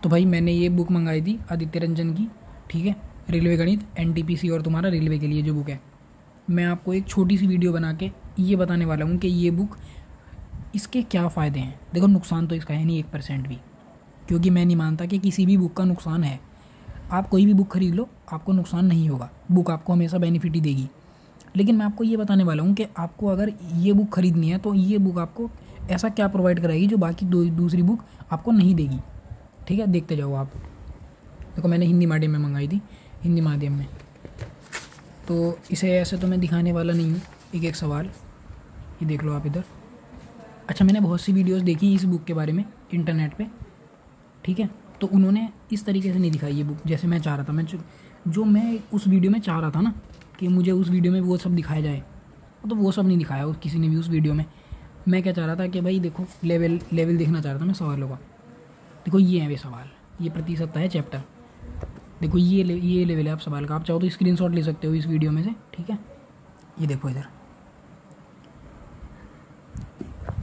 तो भाई मैंने ये बुक मंगाई थी आदित्य रंजन की, ठीक है, रेलवे गणित एनटीपीसी और तुम्हारा रेलवे के लिए जो बुक है। मैं आपको एक छोटी सी वीडियो बना के ये बताने वाला हूँ कि ये बुक, इसके क्या फ़ायदे हैं। देखो नुकसान तो इसका है नहीं 1% भी, क्योंकि मैं नहीं मानता कि किसी भी बुक का नुकसान है। आप कोई भी बुक खरीद लो, आपको नुकसान नहीं होगा, बुक आपको हमेशा बेनिफिट ही देगी। लेकिन मैं आपको ये बताने वाला हूँ कि आपको अगर ये बुक खरीदनी है तो ये बुक आपको ऐसा क्या प्रोवाइड कराएगी जो बाकी दूसरी बुक आपको नहीं देगी। ठीक है, देखते जाओ आप। देखो मैंने हिंदी माध्यम में मंगाई थी, हिंदी माध्यम में, तो इसे ऐसे तो मैं दिखाने वाला नहीं हूँ। एक एक सवाल ये देख लो आप इधर। अच्छा, मैंने बहुत सी वीडियोस देखी इस बुक के बारे में इंटरनेट पे, ठीक है, तो उन्होंने इस तरीके से नहीं दिखाई ये बुक जैसे मैं चाह रहा था। मैं उस वीडियो में चाह रहा था ना कि मुझे उस वीडियो में वो सब दिखाया जाए, तो वो सब नहीं दिखाया किसी ने भी उस वीडियो में। मैं क्या चाह रहा था कि भाई देखो लेवल देखना चाह रहा था मैं सवालों का। देखो ये है वे सवाल, ये प्रतिशत है चैप्टर। देखो ये लेवल है आप सवाल का। आप चाहो तो स्क्रीनशॉट ले सकते हो इस वीडियो में से, ठीक है। ये देखो इधर।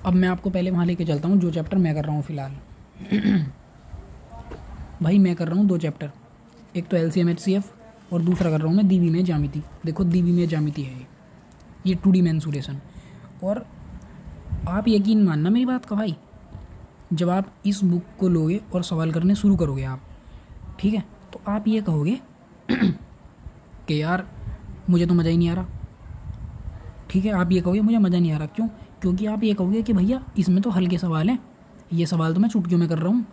अब मैं आपको पहले वहाँ लेके चलता हूँ जो चैप्टर मैं कर रहा हूँ फ़िलहाल। भाई मैं कर रहा हूँ 2 चैप्टर, एक तो LCM HCF और दूसरा कर रहा हूँ मैं द्विविमीय ज्यामिति। देखो द्विविमीय ज्यामिति है ये 2D मेंसुरेशन। और आप यकीन मानना मेरी बात का भाई, जब आप इस बुक को लोगे और सवाल करने शुरू करोगे आप, ठीक है, तो आप ये कहोगे कि यार मुझे तो मज़ा ही नहीं आ रहा। ठीक है, आप ये कहोगे मुझे मज़ा नहीं आ रहा। क्यों? क्योंकि आप ये कहोगे कि भैया इसमें तो हल्के सवाल हैं, ये सवाल तो मैं चुटकियों में कर रहा हूँ,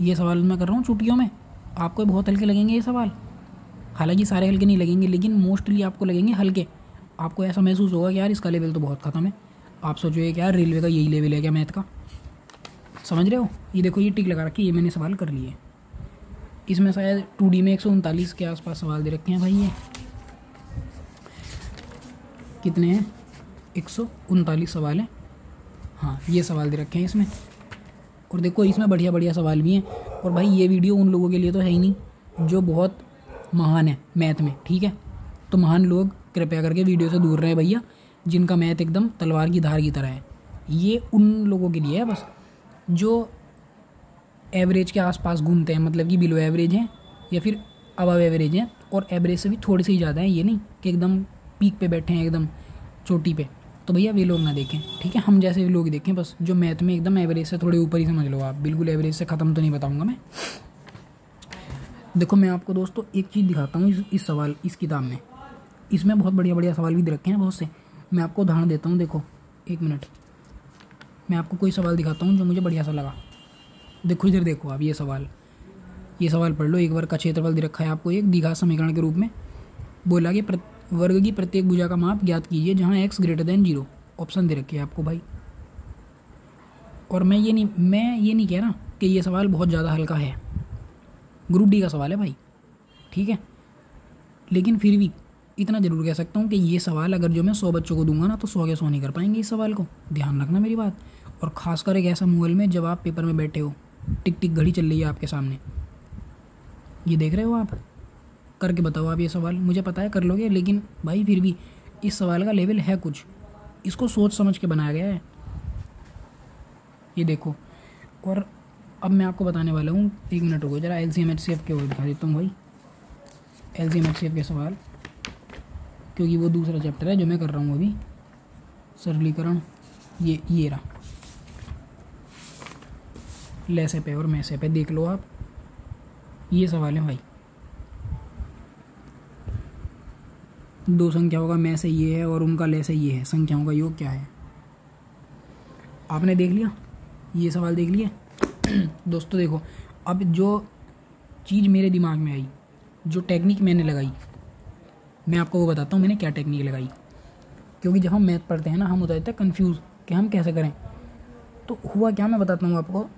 ये सवाल मैं कर रहा हूँ चुटकियों में। आपको बहुत हल्के लगेंगे ये सवाल, हालांकि सारे हल्के नहीं लगेंगे, लेकिन मोस्टली आपको लगेंगे हल्के। आपको ऐसा महसूस होगा कि यार इसका लेवल तो बहुत ख़त्म है। आप सोचोगे कि यार रेलवे का यही लेवल है क्या मैथ का? समझ रहे हो? ये देखो ये टिक लगा रखी, ये मैंने सवाल कर लिए। इसमें शायद 2D में 139 के आसपास सवाल दे रखे हैं भाई। ये कितने हैं? 139 सवाल हैं। हाँ, ये सवाल दे रखे हैं इसमें। और देखो इसमें बढ़िया बढ़िया सवाल भी हैं। और भाई ये वीडियो उन लोगों के लिए तो है ही नहीं जो बहुत महान है मैथ में, ठीक है। तो महान लोग कृपया करके वीडियो से दूर रहे भैया, जिनका मैथ एकदम तलवार की धार की तरह है। ये उन लोगों के लिए है बस जो एवरेज के आसपास घूमते हैं, मतलब कि बिलो एवरेज हैं या फिर अबव एवरेज हैं, और एवरेज से भी थोड़े से ही ज़्यादा हैं। ये नहीं कि एकदम पीक पे बैठे हैं, एकदम चोटी पे। तो भैया वे लोग ना देखें, ठीक है। हम जैसे भी लोग देखें बस, जो मैथ में एकदम एवरेज से थोड़े ऊपर ही समझ लो आप। बिल्कुल एवरेज से ख़त्म तो नहीं बताऊँगा मैं। देखो मैं आपको दोस्तों एक चीज़ दिखाता हूँ इस सवाल, इस किताब में। इसमें बहुत बढ़िया बढ़िया सवाल भी दे रखे हैं बहुत से। मैं आपको उदाहरण देता हूँ। देखो 1 मिनट, मैं आपको कोई सवाल दिखाता हूँ जो मुझे बढ़िया सा लगा। देखो इधर देखो आप, ये सवाल पढ़ लो। एक वर्ग का क्षेत्रफल दे रखा है आपको एक द्विघात समीकरण के रूप में। बोला कि वर्ग की प्रत्येक भुजा का माप ज्ञात कीजिए जहाँ x > 0। ऑप्शन दे रखे हैं आपको भाई। और मैं ये नहीं कह रहा कि ये सवाल बहुत ज़्यादा हल्का है, ग्रुप D का सवाल है भाई, ठीक है। लेकिन फिर भी इतना ज़रूर कह सकता हूँ कि ये सवाल अगर जो मैं 100 बच्चों को दूंगा ना तो 100 के 100 नहीं कर पाएंगे इस सवाल को। ध्यान रखना मेरी बात। और ख़ासकर एक ऐसा माहौल में जब आप पेपर में बैठे हो, टिक टिक घड़ी चल रही है आपके सामने, ये देख रहे हो आप, करके बताओ आप ये सवाल। मुझे पता है कर लोगे, लेकिन भाई फिर भी इस सवाल का लेवल है कुछ, इसको सोच समझ के बनाया गया है। ये देखो। और अब मैं आपको बताने वाला हूँ, 1 मिनट रुको जरा, LCM HCF के वो दिखा देता हूँ भाई। LCM HCF के सवाल, क्योंकि वो दूसरा चैप्टर है जो मैं कर रहा हूँ अभी, सरलीकरण। ये रहा लेसे पे और मैसे पे, देख लो आप। ये सवाल है भाई, 2 संख्याओं का मैं से ये है और उनका ले से ये है, संख्याओं का योग क्या है? आपने देख लिया, ये सवाल देख लिया। दोस्तों देखो, अब जो चीज़ मेरे दिमाग में आई, जो टेक्निक मैंने लगाई, मैं आपको वो बताता हूँ मैंने क्या टेक्निक लगाई। क्योंकि जब हम मैथ पढ़ते हैं ना, हम हो जाते हैं कन्फ्यूज़ कि हम कैसे करें। तो हुआ क्या, मैं बताता हूँ आपको।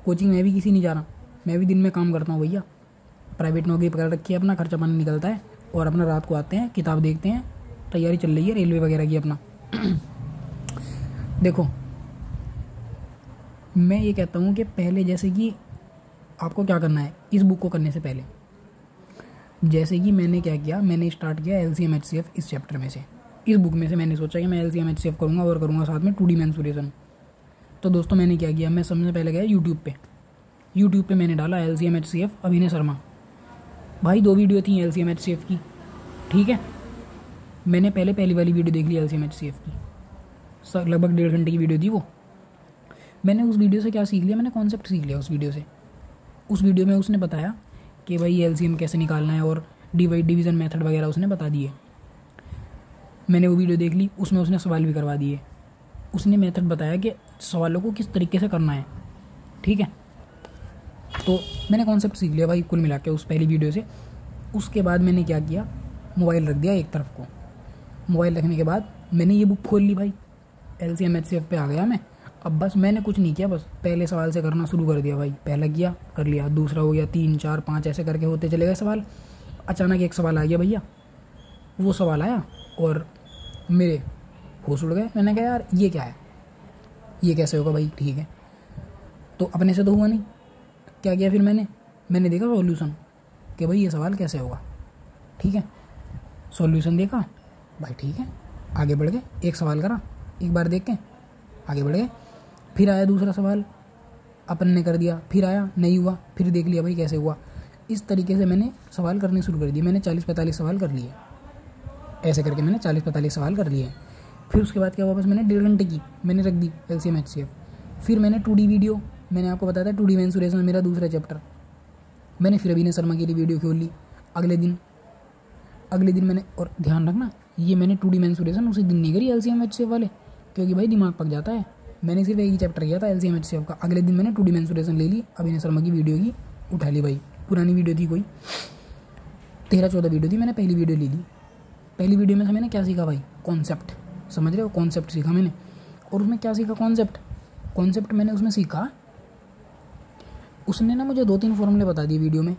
कोचिंग में भी किसी नहीं जा रहा, मैं भी दिन में काम करता हूँ भैया, प्राइवेट नौकरी पकड़ रखी है, अपना खर्चा पानी निकलता है, और अपना रात को आते हैं, किताब देखते हैं, तैयारी चल रही है रेलवे वगैरह की अपना। देखो मैं ये कहता हूँ कि पहले जैसे कि आपको क्या करना है इस बुक को करने से पहले, जैसे कि मैंने क्या किया, मैंने स्टार्ट किया LCM HCF इस चैप्टर में से, इस बुक में से। मैंने सोचा कि मैं LCM HCF करूँगा और करूँगा साथ में 2D मेंसुरेशन। तो दोस्तों मैंने क्या किया, मैं सबसे पहले गया यूट्यूब पे मैंने डाला LCM HCF अभिनय शर्मा। भाई 2 वीडियो थी LCM HCF की, ठीक है। मैंने पहली वाली वीडियो देख ली LCM HCF की, लगभग 1.5 घंटे की वीडियो थी वो। मैंने उस वीडियो से क्या सीख लिया, मैंने कॉन्सेप्ट सीख लिया उस वीडियो से। उस वीडियो में उसने बताया कि भाई LCM कैसे निकालना है और डिवीज़न मेथड वगैरह उसने बता दिए। मैंने वो वीडियो देख ली, उसमें उसने सवाल भी करवा दिए। उसने मेथड बताया कि सवालों को किस तरीके से करना है, ठीक है। तो मैंने कॉन्सेप्ट सीख लिया भाई कुल मिला के उस पहली वीडियो से। उसके बाद मैंने क्या किया, मोबाइल रख दिया एक तरफ को। मोबाइल रखने के बाद मैंने ये बुक खोल ली भाई, LCM HCF पे आ गया मैं। अब बस मैंने कुछ नहीं किया, बस पहले सवाल से करना शुरू कर दिया भाई। पहला किया, कर लिया, दूसरा हो गया, 3 4 5 ऐसे करके होते चले गए सवाल। अचानक एक सवाल आ गया भैया, वो सवाल आया और मेरे होश उड़ गए। मैंने कहा यार ये क्या है, ये कैसे होगा भाई, ठीक है। तो अपने से तो हुआ नहीं, क्या किया फिर मैंने देखा सॉल्यूशन कि भाई ये सवाल कैसे होगा, ठीक है। सॉल्यूशन देखा भाई, ठीक है, आगे बढ़ गए। एक सवाल करा, एक बार देख के आगे बढ़ गए। फिर आया दूसरा सवाल, अपन ने कर दिया, फिर आया, नहीं हुआ, फिर देख लिया भाई कैसे हुआ। इस तरीके से मैंने सवाल करने शुरू कर दिए। मैंने 40-45 सवाल कर लिए, ऐसे करके मैंने 40-45 सवाल कर लिए। फिर उसके बाद क्या, वापस मैंने 1.5 घंटे की मैंने रख दी LCM HCF। फिर मैंने 2D वीडियो, मैंने आपको बताया था 2D मेंसुरेशन मेरा दूसरा चैप्टर, मैंने फिर अभिनय शर्मा के लिए वीडियो खोल ली। अगले दिन मैंने, और ध्यान रखना ये मैंने 2D मेंसुरेशन उसी दिन नहीं करी LCM HCF वाले, क्योंकि भाई दिमाग पक जाता है। मैंने सिर्फ एक ही चैप्टर किया था LCM HCF का। अगले दिन मैंने 2D मेंसुरेशन ले ली, अभिनय शर्मा की वीडियो की उठा ली भाई। पुरानी वीडियो थी कोई 13-14 वीडियो थी, मैंने पहली वीडियो ले ली। पहली वीडियो में से मैंने क्या सीखा भाई, कॉन्सेप्ट, समझ रहे हो, कॉन्सेप्ट सीखा मैंने। और उसमें क्या सीखा, कॉन्सेप्ट मैंने उसमें सीखा। उसने ना मुझे 2-3 फॉर्मूले बता दिए वीडियो में,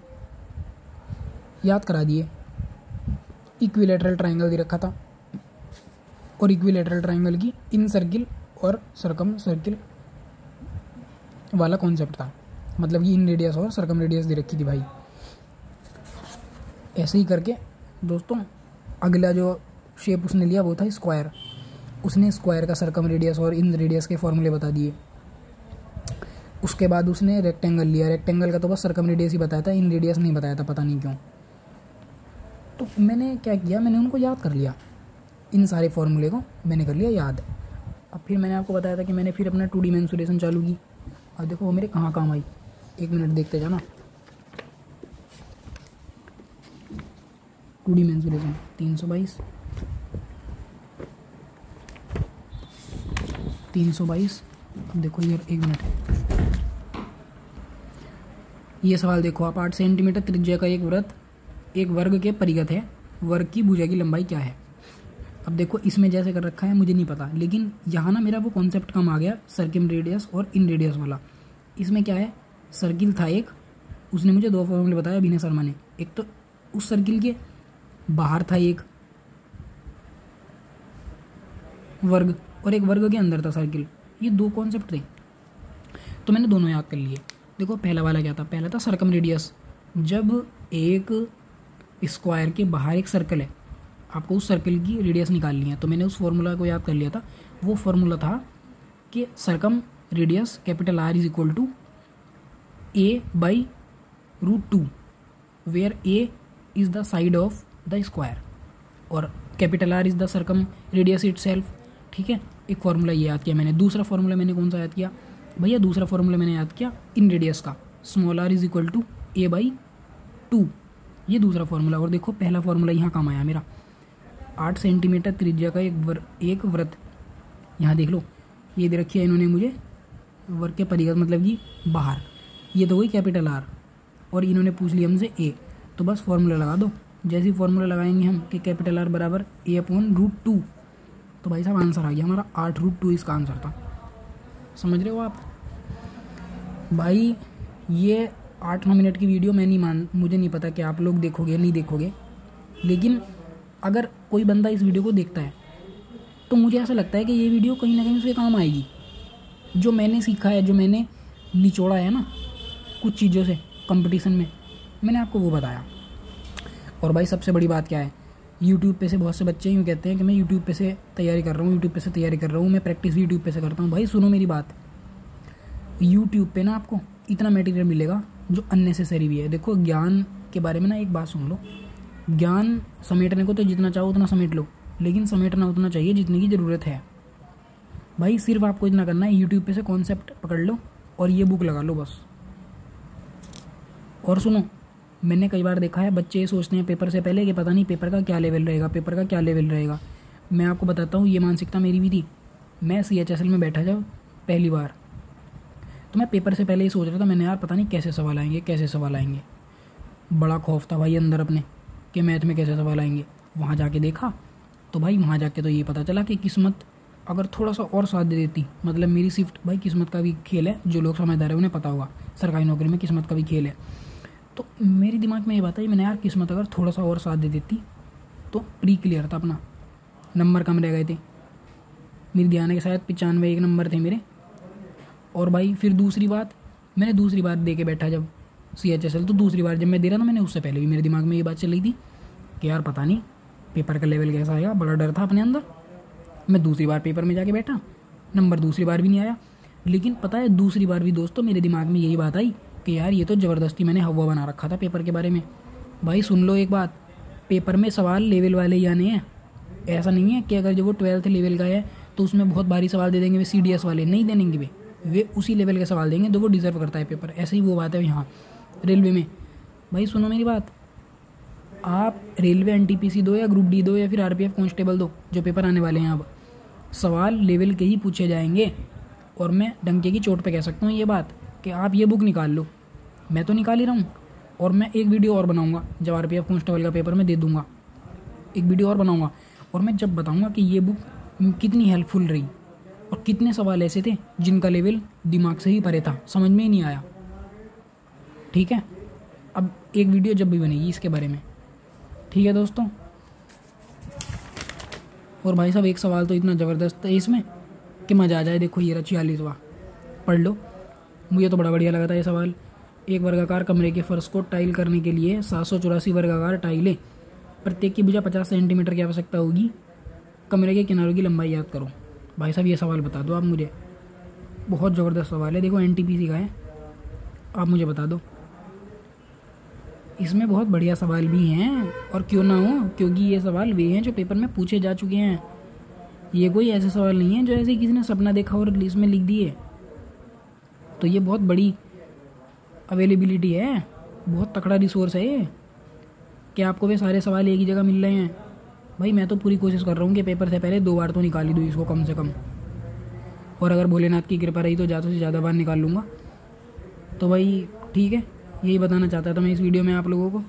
याद करा दिए। इक्विलैटरल ट्रायंगल दे रखा था और इक्विलैटरल ट्रायंगल की इन सर्किल और सर्कम सर्किल वाला कॉन्सेप्ट था, मतलब कि इन रेडियस और सर्कम रेडियस दे रखी थी भाई। ऐसे ही करके दोस्तों अगला जो शेप उसने लिया वो था स्क्वायर। उसने स्क्वायर का सर्कम रेडियस और इन रेडियस के फॉर्मूले बता दिए। उसके बाद उसने रेक्टेंगल लिया, रेक्टेंगल का तो बस सर्कम रेडियस ही बताया था, इन रेडियस नहीं बताया था, पता नहीं क्यों। तो मैंने क्या किया, मैंने उनको याद कर लिया, इन सारे फॉर्मूले को मैंने कर लिया याद। अब फिर मैंने आपको बताया था कि मैंने फिर अपना 2D मेंसुरेशन चालू की। अब देखो वो मेरे कहाँ काम आई, 1 मिनट देखते जाना। 2D mensuration 322। अब देखो यार 1 मिनट, ये सवाल देखो आप, 8 सेंटीमीटर त्रिज्या का एक वृत्त एक वर्ग के परिगत है, वर्ग की भुजा की लंबाई क्या है। अब देखो इसमें जैसे कर रखा है मुझे नहीं पता, लेकिन यहाँ ना मेरा वो कॉन्सेप्ट कम आ गया, सर्किल रेडियस और इन रेडियस वाला। इसमें क्या है, सर्किल था एक, उसने मुझे 2 फॉर्मूले बताया अभिनय शर्मा ने। एक तो उस सर्किल के बाहर था एक वर्ग और एक वर्ग के अंदर था सर्किल, ये 2 कॉन्सेप्ट थे। तो मैंने दोनों याद कर लिए। देखो पहला वाला क्या था, पहला था सर्कम रेडियस। जब एक स्क्वायर के बाहर एक सर्कल है, आपको उस सर्कल की रेडियस निकालनी है, तो मैंने उस फॉर्मूला को याद कर लिया था। वो फॉर्मूला था कि circum radius capital R is equal to A/√2 where A is the side of the square और capital R is the circum radius itself, ठीक है। एक फार्मूला ये याद किया मैंने। दूसरा फार्मूला मैंने कौन सा याद किया भैया, दूसरा फार्मूला मैंने याद किया इन रेडियस का, small r is equal to A/2, ये दूसरा फार्मूला। और देखो पहला फार्मूला यहाँ काम आया मेरा, 8 सेंटीमीटर त्रिज्या का एक वृत्त, यहाँ देख लो ये दे रखी है इन्होंने मुझे, वर्ग के परिगत मतलब कि बाहर, ये तो वही कैपिटल R, और इन्होंने पूछ लिया हमसे A, तो बस फार्मूला लगा दो। जैसे ही फार्मूला लगाएंगे हम कि कैपिटल R बराबर A/√2, तो भाई साहब आंसर आ गया हमारा 8√2 इसका आंसर था। समझ रहे हो आप भाई। ये 8-9 मिनट की वीडियो मुझे नहीं पता कि आप लोग देखोगे या नहीं देखोगे, लेकिन अगर कोई बंदा इस वीडियो को देखता है तो मुझे ऐसा लगता है कि ये वीडियो कहीं ना कहीं उसके काम आएगी। जो मैंने सीखा है, जो मैंने निचोड़ा है ना कुछ चीज़ों से कंपटीशन में, मैंने आपको वो बताया। और भाई सबसे बड़ी बात क्या है, यूट्यूब पे से बहुत से बच्चे यूँ कहते हैं कि मैं यूट्यूब पे से तैयारी कर रहा हूँ, मैं प्रैक्टिस भी यूट्यूब पे से करता हूँ। भाई सुनो मेरी बात, यूट्यूब पे ना आपको इतना मटेरियल मिलेगा जो अननेसेसरी भी है। देखो ज्ञान के बारे में ना एक बात सुन लो, ज्ञान समेटने को तो जितना चाहो उतना समेट लो, लेकिन समेटना उतना चाहिए जितनी की ज़रूरत है। भाई सिर्फ आपको इतना करना है, यूट्यूब पे से कॉन्सेप्ट पकड़ लो और ये बुक लगा लो बस। और सुनो, मैंने कई बार देखा है बच्चे ये सोचते हैं पेपर से पहले कि पता नहीं पेपर का क्या लेवल रहेगा, पेपर का क्या लेवल रहेगा। मैं आपको बताता हूँ, ये मानसिकता मेरी भी थी। मैं CHSL में बैठा जब पहली बार, तो मैं पेपर से पहले ही सोच रहा था, मैंने यार पता नहीं कैसे सवाल आएंगे, कैसे सवाल आएंगे। बड़ा खौफ था भाई अंदर अपने कि मैथ में कैसे सवाल आएंगे। वहाँ जाके देखा तो भाई वहाँ जाके तो ये पता चला कि किस्मत अगर थोड़ा सा और साथ दे देती, मतलब मेरी शिफ्ट, भाई किस्मत का भी खेल है, जो लोग समझदार है उन्हें पता होगा, सरकारी नौकरी में किस्मत का भी खेल है। तो मेरे दिमाग में ये बात आई, मैंने यार किस्मत अगर थोड़ा सा और साथ दे देती तो प्री क्लियर था अपना, नंबर कम रह गए थे मेरी ध्यान है कि शायद 95 नंबर थे मेरे। और भाई फिर दूसरी बात, मैंने दूसरी बार दे के बैठा जब CHSL, तो दूसरी बार जब मैं दे रहा था, मैंने उससे पहले भी मेरे दिमाग में ये बात चल रही थी कि यार पता नहीं पेपर का लेवल कैसा आएगा, बड़ा डर था अपने अंदर। मैं दूसरी बार पेपर में जाके बैठा, नंबर दूसरी बार भी नहीं आया। लेकिन पता है दूसरी बार भी दोस्तों मेरे दिमाग में यही बात आई कि यार ये तो ज़बरदस्ती मैंने हवा बना रखा था पेपर के बारे में। भाई सुन लो एक बात, पेपर में सवाल लेवल वाले ही आने हैं। ऐसा नहीं है कि अगर जो वो 12th लेवल का है तो उसमें बहुत भारी सवाल दे देंगे वे CDS वाले, नहीं देंगे वे उसी लेवल के सवाल देंगे जो वो डिज़र्व करता है पेपर। ऐसे ही वो बात है यहाँ रेलवे में। भाई सुनो मेरी बात, आप रेलवे NTPC दो या ग्रुप D दो या फिर RPF कांस्टेबल दो, जो पेपर आने वाले हैं अब, सवाल लेवल के ही पूछे जाएंगे। और मैं डंके की चोट पे कह सकता हूँ ये बात कि आप ये बुक निकाल लो, मैं तो निकाल ही रहा हूँ। और मैं एक वीडियो और बनाऊँगा जब RPF कांस्टेबल का पेपर मैं दे दूँगा, एक वीडियो और बनाऊँगा और मैं जब बताऊँगा कि ये बुक कितनी हेल्पफुल रही और कितने सवाल ऐसे थे जिनका लेवल दिमाग से ही परे था, समझ में ही नहीं आया। ठीक है, अब एक वीडियो जब भी बनेगी इसके बारे में, ठीक है दोस्तों। और भाई साहब एक सवाल तो इतना ज़बरदस्त है इसमें कि मज़ा आ जाए। देखो ये 46वां पढ़ लो, मुझे तो बड़ा बढ़िया लगा था ये सवाल। एक वर्गाकार कमरे के फर्श को टाइल करने के लिए 784 वर्गाकार टाइलें, प्रत्येक की भुजा 50 सेंटीमीटर की आवश्यकता होगी। कमरे के किनारों की लंबाई याद करो। भाई साहब ये सवाल बता दो आप मुझे, बहुत ज़बरदस्त सवाल है। देखो NTPC का है, आप मुझे बता दो। इसमें बहुत बढ़िया सवाल भी हैं और क्यों ना हो, क्योंकि ये सवाल वे हैं जो पेपर में पूछे जा चुके हैं। ये कोई ऐसे सवाल नहीं है जो ऐसे किसी ने सपना देखा और इसमें लिख दिए। तो ये बहुत बड़ी अवेलेबिलिटी है, बहुत तकड़ा रिसोर्स है ये कि आपको वे सारे सवाल एक ही जगह मिल रहे हैं। भाई मैं तो पूरी कोशिश कर रहा हूँ कि पेपर से पहले 2 बार तो निकाल ही दूँ इसको कम से कम, और अगर भोलेनाथ की कृपा रही तो ज़्यादा से ज़्यादा बार निकाल लूँगा। तो भाई ठीक है, यही बताना चाहता था मैं इस वीडियो में आप लोगों को।